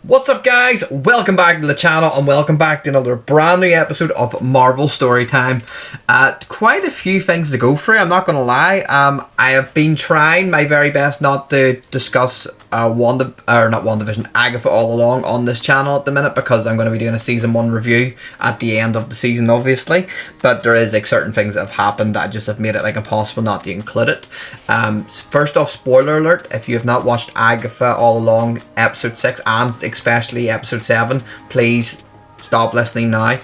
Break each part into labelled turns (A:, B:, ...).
A: What's up, guys? Welcome back to the channel and welcome back to another brand new episode of Marvel Storytime. Quite a few things to go through, I'm not going to lie. I have been trying my very best not to discuss Agatha All Along on this channel at the minute, because I'm going to be doing a season 1 review at the end of the season, obviously. But there is certain things that have happened that just have made it impossible not to include it. First off, spoiler alert, if you have not watched Agatha All Along episode 6 and especially episode 7, please stop listening now.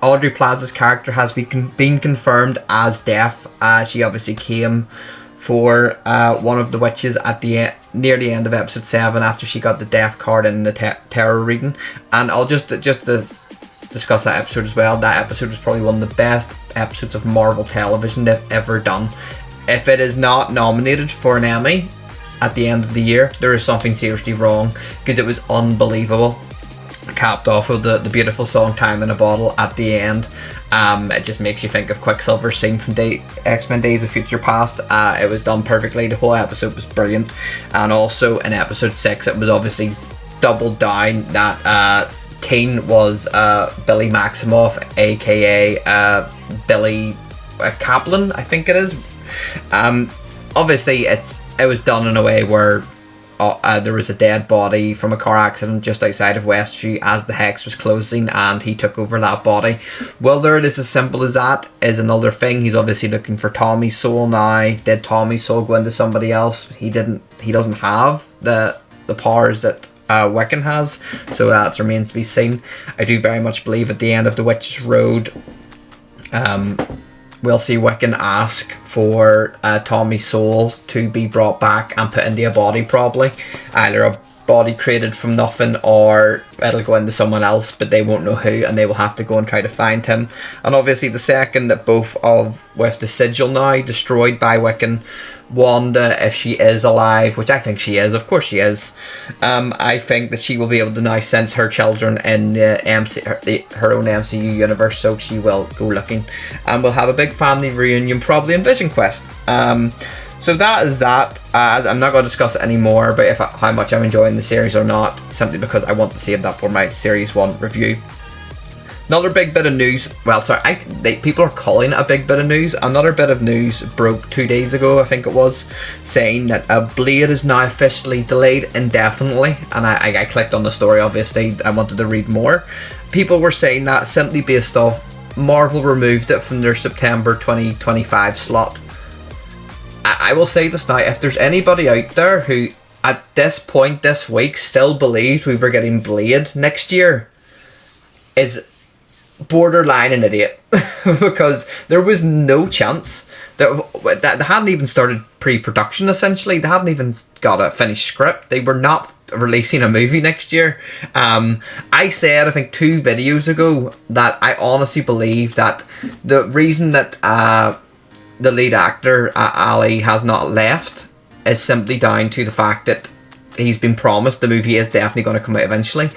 A: Aubrey Plaza's character has been confirmed as deaf. She obviously came for one of the witches at the near the end of episode 7 after she got the deaf card in the tarot reading. And I'll just to discuss that episode as well. That episode was probably one of the best episodes of Marvel television they've ever done. If it is not nominated for an Emmy at the end of the year, there is something seriously wrong, because it was unbelievable. Capped off with the beautiful song Time in a Bottle at the end. It just makes you think of Quicksilver's scene from X-Men Days of Future Past. It was done perfectly. The whole episode was brilliant. And also in episode 6 it was obviously doubled down that Teen was Billy Maximoff, aka Billy Kaplan, I think it is. Obviously it was done in a way where there was a dead body from a car accident just outside of Westview as the hex was closing, and he took over that body. Whether it is as simple as that is another thing. He's obviously looking for Tommy's soul now. Did Tommy's soul go into somebody else? He doesn't have the powers that Wiccan has, so that remains to be seen. I do very much believe at the end of the Witch's Road, we'll see Wiccan ask for Tommy's soul to be brought back and put into a body, probably. Either a body created from nothing, or it'll go into someone else, but they won't know who, and they will have to go and try to find him. And obviously the second that with the sigil now destroyed by Wiccan, Wanda, if she is alive, which I think she is, of course she is, I think that she will be able to now sense her children in the her own MCU universe, so she will go looking, and we'll have a big family reunion probably in Vision Quest. So that is that. I'm not going to discuss it anymore about how much I'm enjoying the series or not, simply because I want to save that for my Series 1 review. Another big bit of news, people are calling it a big bit of news. Another bit of news broke 2 days ago, I think it was, saying that Blade is now officially delayed indefinitely. And I clicked on the story, obviously, I wanted to read more. People were saying that simply based off Marvel removed it from their September 2025 slot. I will say this now, if there's anybody out there who at this point this week still believed we were getting Blade next year, is borderline an idiot. Because there was no chance that they hadn't even started pre-production. Essentially, they hadn't even got a finished script. They were not releasing a movie next year. I said, I think 2 videos ago, that I honestly believe that the reason that the lead actor Ali has not left is simply down to the fact that he's been promised the movie is definitely going to come out eventually.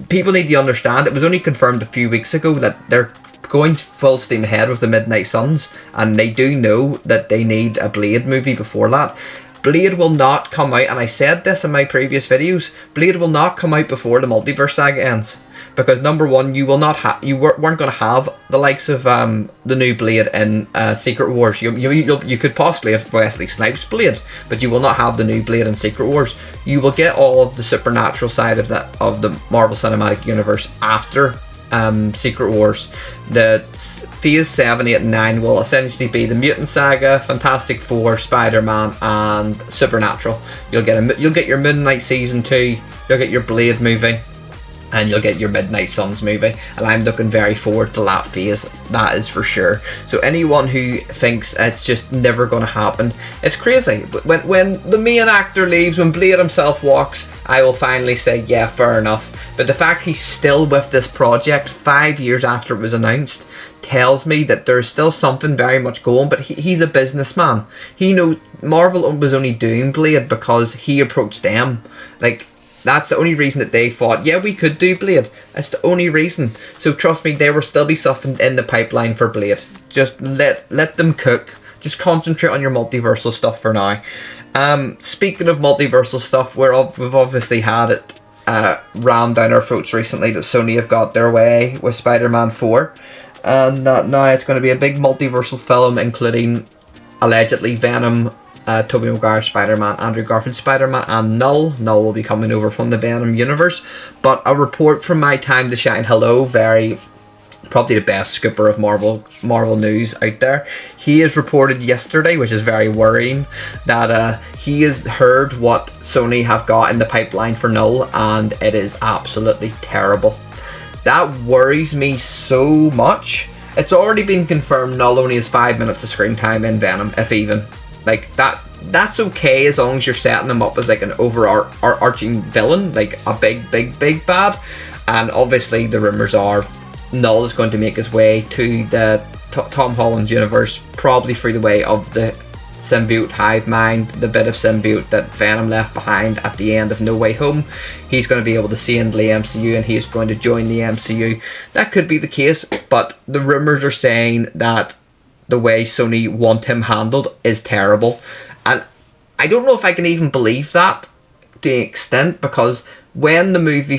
A: People need to understand, it was only confirmed a few weeks ago that they're going full steam ahead with the Midnight Suns, and they do know that they need a Blade movie before that. Blade will not come out, and I said this in my previous videos, Blade will not come out before the multiverse saga ends. Because number one, you weren't going to have the likes of the new Blade in Secret Wars. You could possibly have Wesley Snipes' Blade, but you will not have the new Blade in Secret Wars. You will get all of the supernatural side of the Marvel Cinematic Universe after Secret Wars. The Phase 7, 8 and 9 will essentially be the Mutant Saga, Fantastic Four, Spider-Man and Supernatural. You'll get your Moon Knight Season 2, you'll get your Blade movie, and you'll get your Midnight Suns movie, and I'm looking very forward to that phase, that is for sure. So anyone who thinks it's just never going to happen, it's crazy. But when the main actor leaves, when Blade himself walks, I will finally say, yeah, fair enough. But the fact he's still with this project 5 years after it was announced tells me that there's still something very much going. But he's a businessman. He knows Marvel was only doing Blade because he approached them. That's the only reason that they thought, yeah, we could do Blade. That's the only reason. So trust me, there will still be something in the pipeline for Blade. Just let them cook. Just concentrate on your multiversal stuff for now. Speaking of multiversal stuff, we've obviously had it rammed down our throats recently that Sony have got their way with Spider-Man 4. And now it's going to be a big multiversal film, including allegedly Venom, Tobey Maguire Spider-Man, Andrew Garfield Spider-Man, and Null. Null will be coming over from the Venom universe. But a report from My Time to Shine Hello, probably the best scooper of Marvel news out there. He has reported yesterday, which is very worrying, that he has heard what Sony have got in the pipeline for Null, and it is absolutely terrible. That worries me so much. It's already been confirmed Null only has 5 minutes of screen time in Venom, if even. Like, that's okay as long as you're setting him up as like an overarching villain, like a big bad. And obviously the rumours are Null is going to make his way to the Tom Holland universe, probably through the way of the symbiote hive mind, the bit of symbiote that Venom left behind at the end of No Way Home. He's going to be able to see into the MCU and he's going to join the MCU. That could be the case, but the rumours are saying that the way Sony want him handled is terrible. And I don't know if I can even believe that to an extent, because when the movie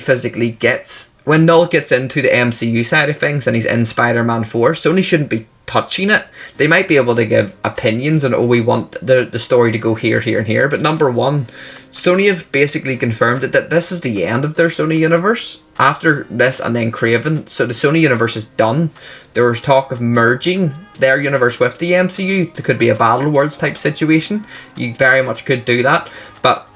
A: when Null gets into the MCU side of things and he's in Spider-Man 4, Sony shouldn't be touching it. They might be able to give opinions and we want the story to go here, here and here, but number one, Sony have basically confirmed that this is the end of their Sony universe after this, and then Craven. So the Sony universe is done. There was talk of merging their universe with the MCU. There could be a Battle Worlds type situation. You very much could do that, but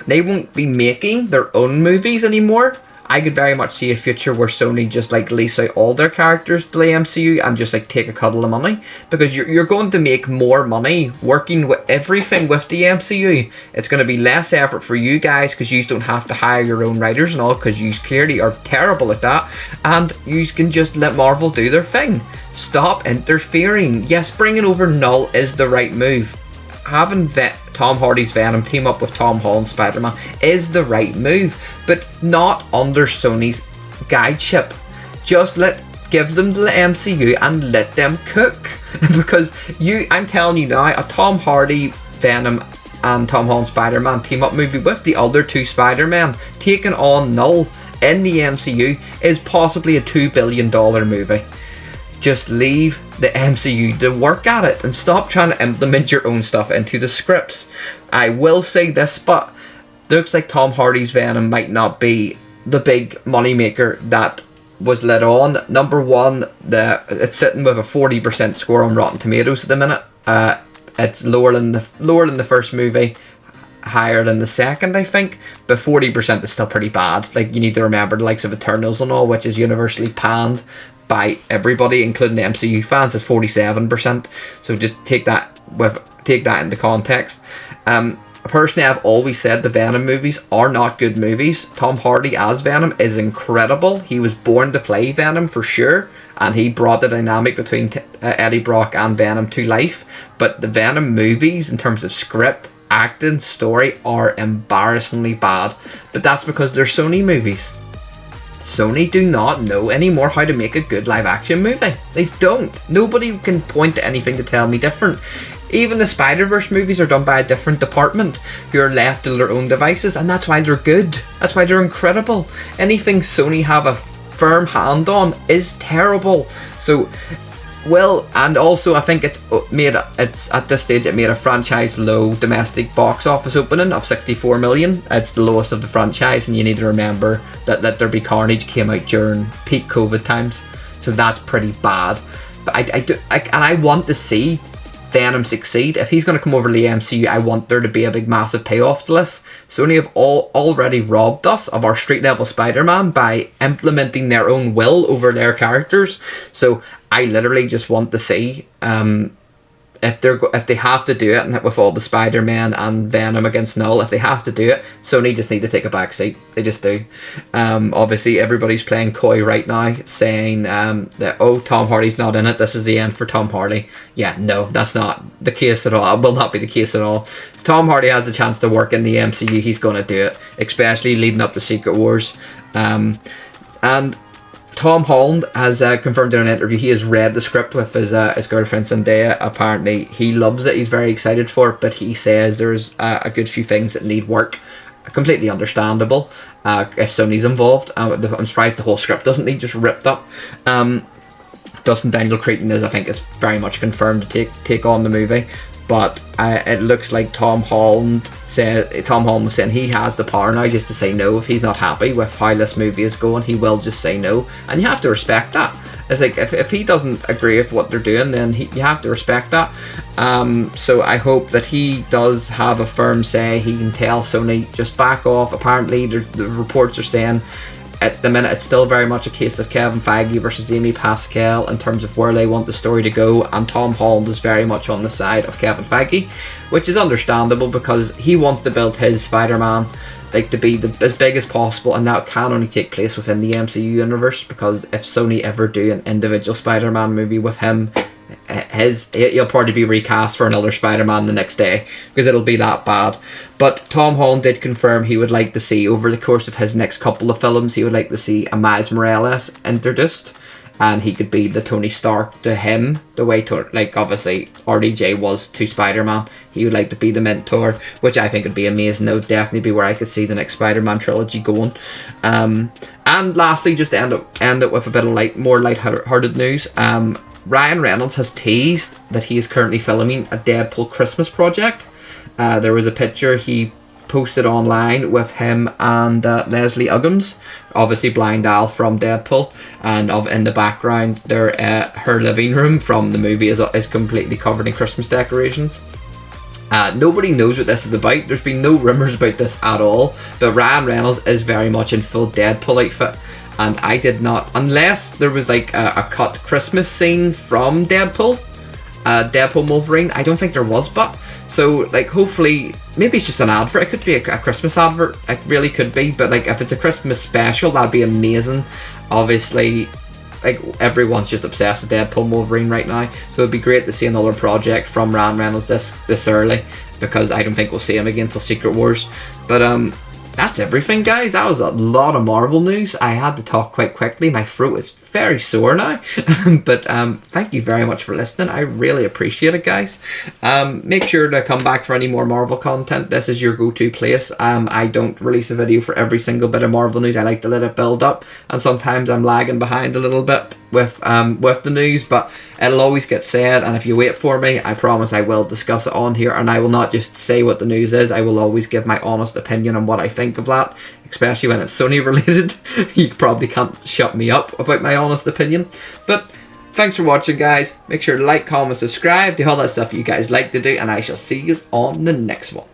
A: they won't be making their own movies anymore. I could very much see a future where Sony just like lease out all their characters to the MCU and just like take a cuddle of money, because you're going to make more money working with everything with the MCU. It's going to be less effort for you guys because you don't have to hire your own writers and all, because you clearly are terrible at that, and you can just let Marvel do their thing. Stop interfering. Yes, bringing over Null is the right move. Having Tom Hardy's Venom team up with Tom Holland's Spider-Man is the right move, but not under Sony's guideship. Just give them to the MCU and let them cook. Because I'm telling you now, a Tom Hardy Venom and Tom Holland Spider-Man team up movie with the other two Spider-Men taking on Null in the MCU is possibly a $2 billion movie. Just leave the MCU to work at it and stop trying to implement your own stuff into the scripts. I will say this, but looks like Tom Hardy's Venom might not be the big moneymaker that was let on. Number one, it's sitting with a 40% score on Rotten Tomatoes at the minute. It's lower than the first movie, higher than the second, I think, but 40% is still pretty bad. Like, you need to remember the likes of Eternals and all, which is universally panned by everybody, including the MCU fans, is 47%. So just take that into context. Personally, I've always said the Venom movies are not good movies. Tom Hardy as Venom is incredible. He was born to play Venom for sure, and he brought the dynamic between Eddie Brock and Venom to life. But the Venom movies, in terms of script, acting, story, are embarrassingly bad. But that's because they're Sony movies. Sony do not know anymore how to make a good live action movie. They don't. Nobody can point to anything to tell me different. Even the Spider-Verse movies are done by a different department who are left to their own devices, and that's why they're good. That's why they're incredible. Anything Sony have a firm hand on is terrible. So, and also I think it's at this stage it made a franchise low domestic box office opening of 64 million. It's the lowest of the franchise, and you need to remember that Let There Be Carnage came out during peak COVID times, so that's pretty bad. But I want to see Venom succeed. If he's going to come over to the MCU, I want there to be a big massive payoff to this. Sony have already robbed us of our street level Spider-Man by implementing their own will over their characters. So I literally just want to see if they have to do it with all the Spider-Man and Venom against Null, if they have to do it, Sony just need to take a back seat. They just do. Obviously everybody's playing coy right now, saying that Tom Hardy's not in it, this is the end for Tom Hardy. Yeah, no, that's not the case at all. It will not be the case at all. If Tom Hardy has a chance to work in the MCU, he's going to do it, especially leading up to Secret Wars. And Tom Holland has confirmed in an interview he has read the script with his girlfriend Zendaya. Apparently he loves it, he's very excited for it, but he says there's a good few things that need work. Completely understandable if Sony's involved. I'm surprised the whole script doesn't need just ripped up. Dustin Daniel Cretton is, I think, is very much confirmed to take on the movie, but it looks like Tom Holland was saying he has the power now just to say no. If he's not happy with how this movie is going, he will just say no, and you have to respect that. It's like if he doesn't agree with what they're doing, then you have to respect that. So I hope that he does have a firm say. He can tell Sony just back off. Apparently the reports are saying at the minute it's still very much a case of Kevin Feige versus Amy Pascal in terms of where they want the story to go, and Tom Holland is very much on the side of Kevin Feige, which is understandable because he wants to build his Spider-Man like to be as big as possible, and that can only take place within the MCU universe, because if Sony ever do an individual Spider-Man movie with him, he'll probably be recast for another Spider-Man the next day, because it'll be that bad. But Tom Holland did confirm he would like to see, over the course of his next couple of films, he would like to see a Miles Morales introduced, and he could be the Tony Stark to him, the way like obviously RDJ was to Spider-Man. He would like to be the mentor, which I think would be amazing. That would definitely be where I could see the next Spider-Man trilogy going. And lastly, just to end it with a bit of more light-hearted news. Ryan Reynolds has teased that he is currently filming a Deadpool Christmas project. There was a picture he posted online with him and Leslie Uggams, obviously Blind Al from Deadpool, and in the background her living room from the movie is completely covered in Christmas decorations. Nobody knows what this is about. There's been no rumours about this at all, but Ryan Reynolds is very much in full Deadpool outfit, and I did not, unless there was like a cut Christmas scene from Deadpool Wolverine. I don't think there was, but so like hopefully maybe it's just an advert. It could be a Christmas advert, it really could be, but like if it's a Christmas special, that'd be amazing. Obviously like everyone's just obsessed with Deadpool Wolverine right now, so it'd be great to see another project from Ryan Reynolds this early, because I don't think we'll see him again till Secret Wars. But that's everything, guys. That was a lot of Marvel news. I had to talk quite quickly. My throat is very sore now. But thank you very much for listening. I really appreciate it, guys. Make sure to come back for any more Marvel content. This is your go-to place. I don't release a video for every single bit of Marvel news. I like to let it build up, and sometimes I'm lagging behind a little bit with the news, but it'll always get said, and if you wait for me, I promise I will discuss it on here, and I will not just say what the news is. I will always give my honest opinion on what I think of that, especially when it's Sony related. You probably can't shut me up about my honest opinion. But thanks for watching, guys. Make sure to like, comment, subscribe, do all that stuff you guys like to do, and I shall see you on the next one.